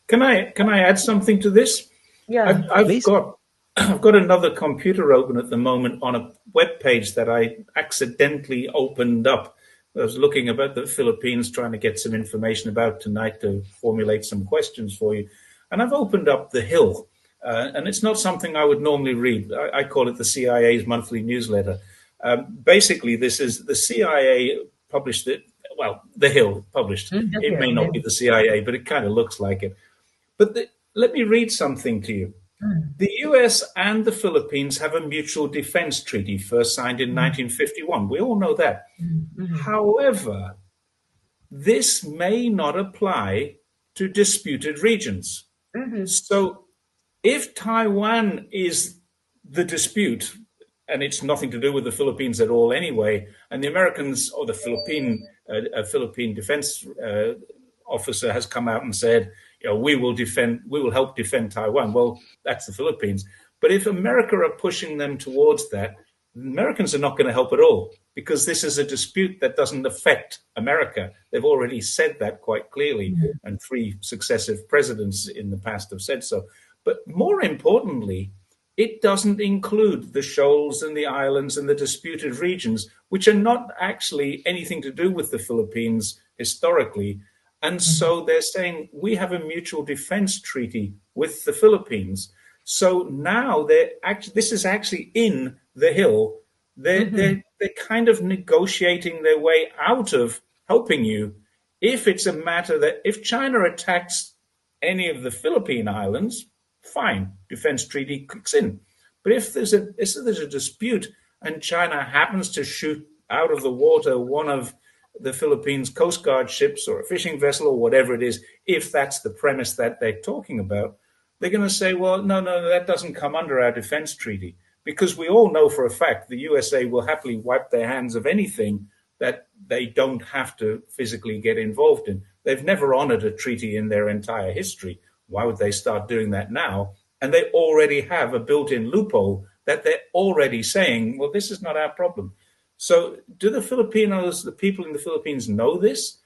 Can I add something to this? Yeah. I've Please. got I've got another computer open at the moment on a web page that I accidentally opened up. I was looking about the Philippines, trying to get some information about tonight to formulate some questions for you. And I've opened up The Hill, and it's not something I would normally read. I call it the CIA's monthly newsletter. Basically, this is the CIA published it. Well, The Hill published. The It may hill. not be the CIA, but it kind of looks like it. But let me read something to you. Mm, The US and the Philippines have a mutual defense treaty first signed in mm, 1951. We all know that. mm, mm, However, this may not apply to disputed regions. mm, So if Taiwan is the dispute, and it's nothing to do with the Philippines at all anyway, and the Americans or the Philippine defense officer has come out and said, we will help defend Taiwan. Well, that's the Philippines. But if America are pushing them towards that, Americans are not going to help at all because this is a dispute that doesn't affect America. They've already said that quite clearly, mm, and three successive presidents in the past have said so. But more importantly, it doesn't include the shoals and the islands and the disputed regions, which are not actually anything to do with the Philippines historically. And mm, so they're saying we have a mutual defense treaty with the Philippines. So now this is actually in The Hill. mm, They're kind of negotiating their way out of helping you if it's a matter that if China attacks any of the Philippine islands, fine, defense treaty kicks in. But if there's a dispute and China happens to shoot out of the water one of the Philippines Coast Guard ships or a fishing vessel or whatever it is, if that's the premise that they're talking about, they're going to say, well, no, that doesn't come under our defense treaty. Because we all know for a fact the USA will happily wipe their hands of anything that they don't have to physically get involved in. They've never honored a treaty in their entire history. Why would they start doing that now? And they already have a built-in loophole that they're already saying, well, this is not our problem. So do the Filipinos, the people in the Philippines know this?